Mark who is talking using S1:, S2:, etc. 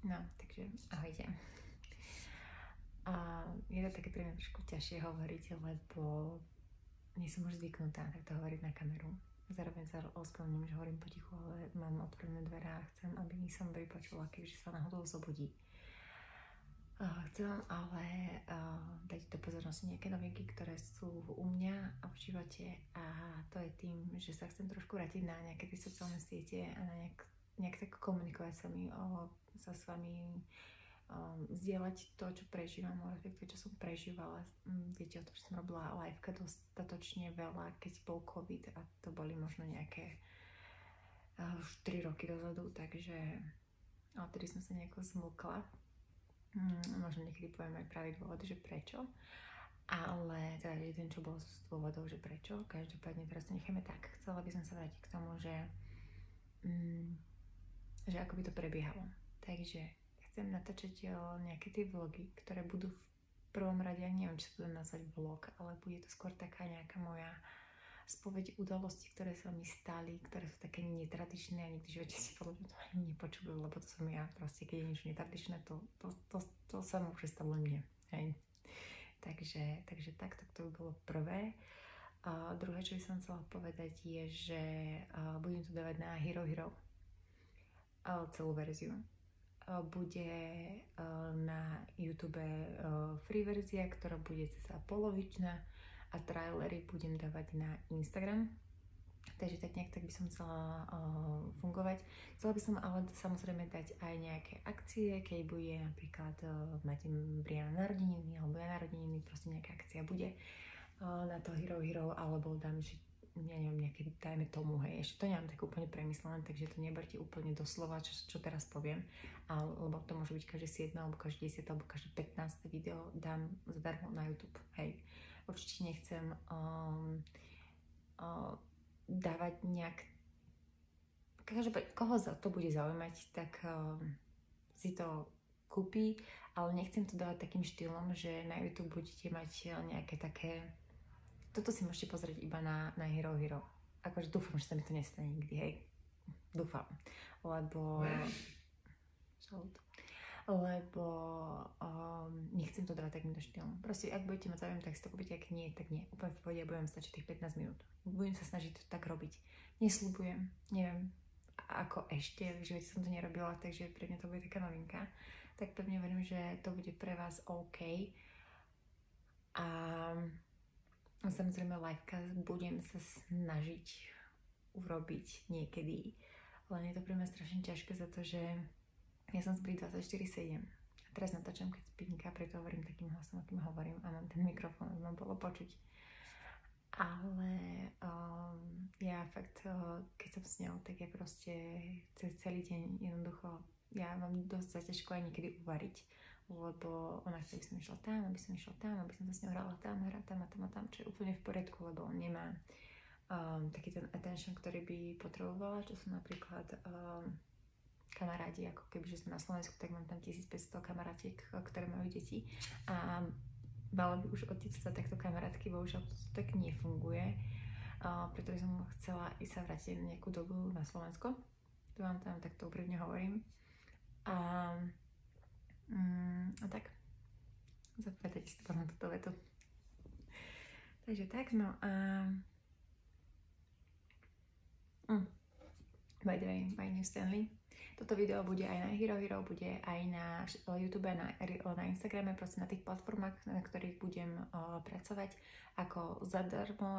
S1: No, takže ahojte. Je to také pre mňa trošku ťažšie hovoriť, lebo nie som už zvyknutá takto hovoriť na kameru. Zároveň sa ospravedlňujem, že hovorím potichu, ale mám otvorené dvere a chcem, aby som vypočula, keďže sa náhodou zobudí. Chcem vám ale dať do pozornosti nejaké novinky, ktoré sú u mňa a v živote, a to je tým, že sa chcem trošku vrátiť na nejaké tie sociálne siete a na nejak tak komunikovať sa s vami, zdieľať to, čo prežívam, respektíve čo som prežívala. Viete o tom, že som robila liveka dostatočne veľa, keď bol COVID, a to boli možno nejaké 4 roky dozadu, takže odtedy som sa nejako zmlkla. Možno niekedy poviem aj pravý dôvod, že prečo, ale teda jeden, čo bol z dôvodov, že prečo. Každopádne teraz to necháme tak. Chcela by som sa vrátiť k tomu, že ako by to prebiehalo. Takže chcem natáčať nejaké tie vlogy, ktoré budú v prvom rade, neviem, či sa to dá nazvať vlog, ale bude to skôr taká nejaká moja spoveď udalostí, ktoré sa mi stali, ktoré sú také netradičné a nikdy v živote si podľa mňa to ani nepočujú, lebo to som ja. Proste keď je niečo netradičné, to sa môže stať len mne. Hej. Takže takto to by bolo prvé. Druhé, čo by som chcela povedať, je, že budem to dávať na Hero celú verziu. Bude na YouTube free verzia, ktorá bude cca polovičná, a trailery budem dávať na Instagram. Takže tak nejak tak by som chcela fungovať. Chcela by som ale samozrejme dať aj nejaké akcie, keď bude napríklad máte Briana narodeniny alebo ja narodeniny, proste nejaká akcia bude na to Hero, alebo dám, že ja neviem, nejaké, dajme tomu, hej, ešte to nemám tak úplne premyslené, takže to neberte úplne doslova, čo teraz poviem, lebo to môže byť každé 7, alebo každé 10, alebo každé 15 video dám zadarmo na YouTube, hej. Určite nechcem dávať nejak... Koho to bude zaujímať, tak si to kúpi, ale nechcem to dávať takým štýlom, že na YouTube budete mať nejaké také... Toto si môžete pozrieť iba na Hero. Akože dúfam, že sa mi to nestane nikdy, hej. Dúfam. Lebo nechcem to dávať takýmto štýlom. Proste, ak budete mať záujem, tak si to kúpite, ak nie, tak nie. Úplne v pohode, budem stačiť tých 15 minút. Budem sa snažiť to tak robiť. Nesľubujem, neviem, ako ešte, v živote som to nerobila, takže pre mňa to bude taká novinka. Tak pevne verím, že to bude pre vás OK. A samozrejme livecast budem sa snažiť urobiť niekedy. Len je to pre mňa strašne ťažké za to, že ja som spri 24/7 a teraz natáčam keď spinka, preto hovorím takým hlasom, akým hovorím, a mám ten mikrofón, aby ma bolo počuť. Ale ja fakt, keď som s ňou, tak ja proste cez celý deň jednoducho, ja mám dosť zaťažko aj niekedy uvariť, lebo ona chce, aby som išla tam, aby som sa s ňou hrala tam, čo je úplne v poriadku, lebo on nemá taký ten attention, ktorý by potrebovala, čo sú napríklad kamarádi, ako keby, že sme na Slovensku, tak mám tam 1500 kamarátiek, ktoré majú deti, a mala by už od detstva takto kamarátky, bohužiaľ to tak nefunguje, preto by som chcela ísť sa vrátiť na nejakú dobu na Slovensko, to vám tam takto úprimne hovorím, a tak zapamätajte si to na túto vetu. Takže tak, no a by the way, my new Stanley. Toto video bude aj na Hero, bude aj na YouTube, na Instagrame, proste na tých platformách, na ktorých budem pracovať ako zadarmo,